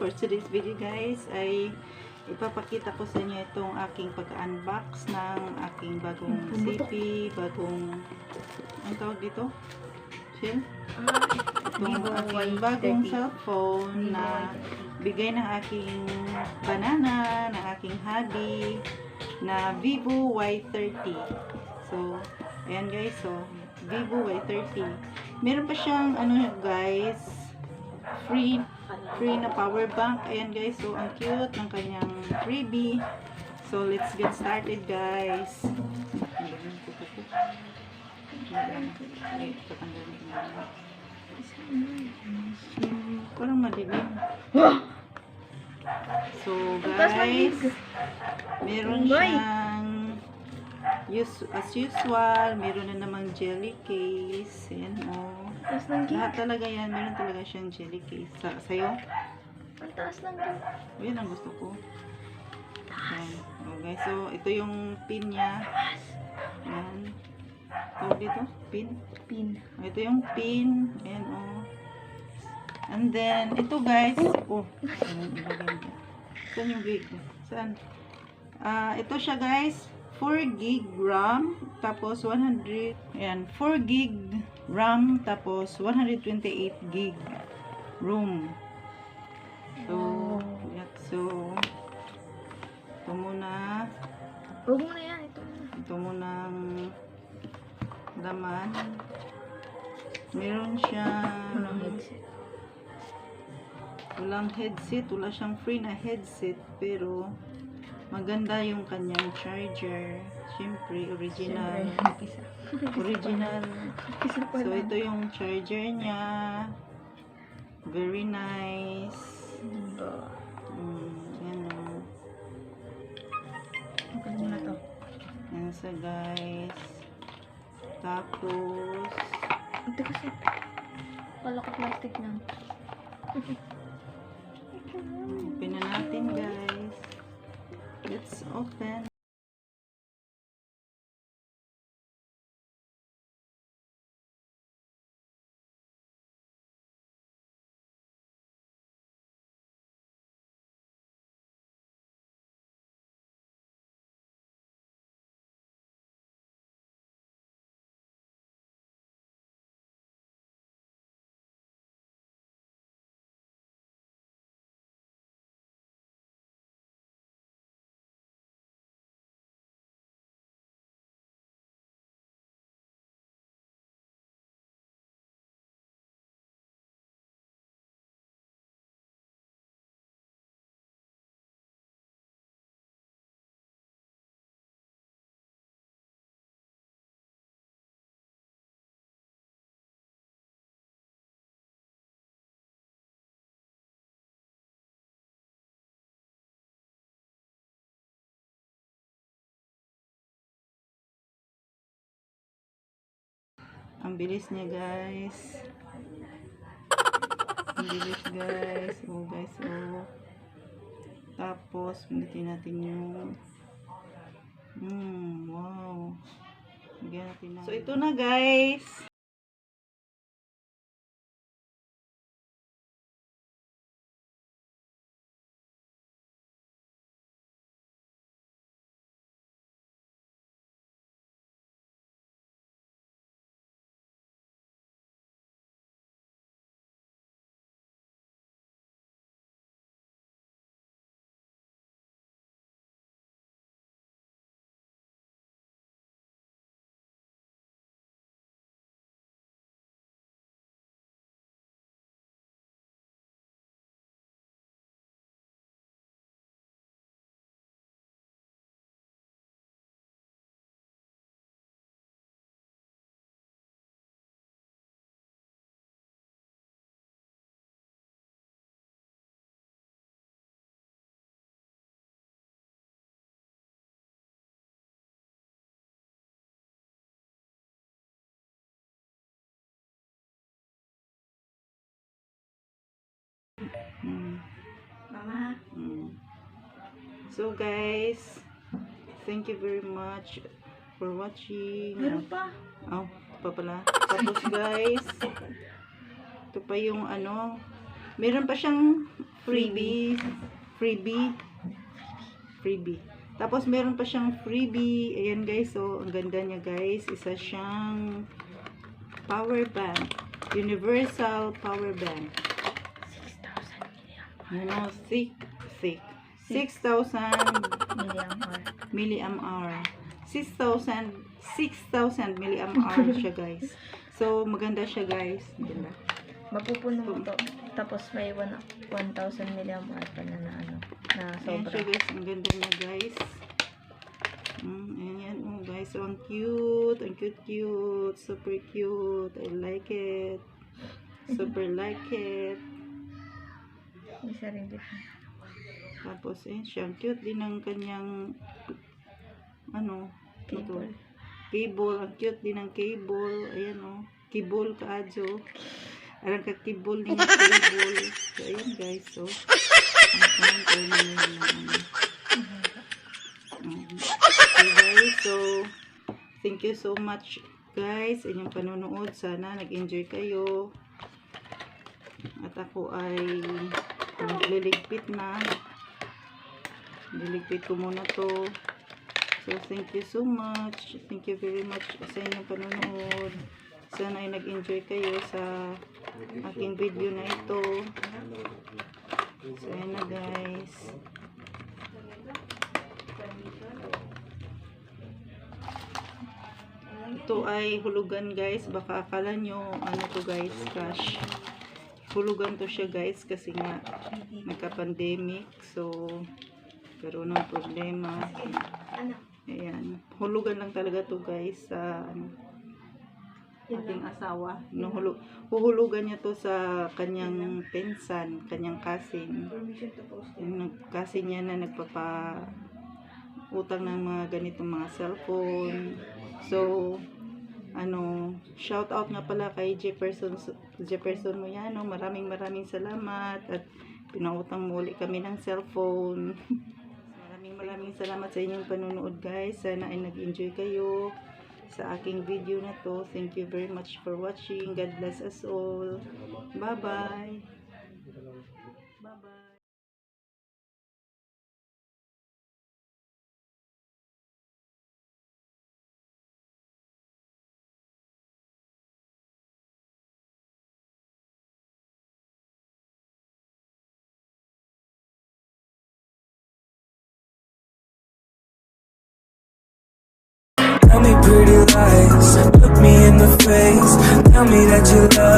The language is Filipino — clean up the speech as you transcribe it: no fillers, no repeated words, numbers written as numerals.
for today's video guys ay ipapakita ko sa inyo itong aking pag-unbox ng aking bagong CP, ang tawag dito? Chill? Itong aking bagong cellphone na bigay ng aking banana, ng aking hubby na Vivo Y30. So, ayan guys, so Vivo Y30. Meron pa siyang ano guys, free na power bank. Ayan guys, so ang cute ng kanyang freebie. So let's get started guys. Parang madilim. So guys, meron siyang as usual, meron na namang jelly case. Ayan o. Lahat talaga yan. Meron talaga siyang jelly case. Sa'yo? Ang taas lang din. Ayan ang gusto ko. Ayan. Okay, so ito yung pin niya. Ayan. Tawag dito? Pin? Pin. Ito yung pin. Ayan o. And then, ito guys. Oh. Saan yung big? Saan? Ito siya guys. 4 gig RAM, tapos 100, ayan, 4 gig RAM, tapos 128 gig room. So, yeah, so, ito muna. Huwag mo na yan, Ito muna ang laman. Meron siyang walang headset, wala siyang free na headset, pero maganda yung kanyang charger. Siyempre, original. So, ito yung charger niya. Very nice. Yan o. Maganda na to. Yan sa guys. Tapos, Ito kasi. Kala ko plastic lang. open na natin guys. Let's open. Ang bilis niya guys. Ang bilis guys. Oh guys, oh. Tapos, pindutin natin yung wow. Bigyan natin na. So, ito na guys. Mama. So guys, thank you very much for watching. Meron pa. Oh, pa pala. Tapos guys, ito pa yung ano, meron pa siyang freebie. Tapos meron pa siyang freebie. Ayan guys, so ang ganda niya guys. Isa siyang power bank. Universal power bank. 6,000 milliampere. 6,000 milliampere siya guys. So maganda siya guys. Maganda. Mapupuno mo to. Tapos may 1,000 milliampere pa na ano, na Ayan sobra. siya guys. Ang ganda niya guys. Ayan. Oh guys. So ang cute. Ang cute. Super cute. I like it. Super like it. Isa rin dito. Tapos siya. Ang cute din ng kanyang ano. Ito. Cable. Cable. Ang cute din ng cable. Ayan oh. Cable kaadyo. Arang kakibol din yung cable. So ayan guys. So. Okay guys. So. Thank you so much guys. Inyong panonood. Sana nag-enjoy kayo. At ako ay nagliligpit na. Niligpit ko muna to. So, thank you so much. Thank you very much sa inyong panonood. Sana ay nag-enjoy kayo sa aking video na ito. So, ayan na guys. Ito ay hulugan guys. Baka akala nyo, ano to guys, cash. Hulugan to siya guys kasi nga nagka-pandemic. So, pero ng problema. Ayan. Hulugan lang talaga to guys sa ating asawa. No, huhulugan niya to sa kanyang pinsan, kanyang cousin. Yung cousin niya na nagpapa utang ng mga ganitong mga cellphone. So, shout out nga pala kay Jefferson Moyano. Maraming salamat at pinautang mo ulit kami ng cellphone. Maraming salamat sa inyong panonood guys. Sana ay nag-enjoy kayo sa aking video na to. Thank you very much for watching. God bless us all. Bye-bye. Bye-bye. Tell me pretty lies, look me in the face. Tell me that you love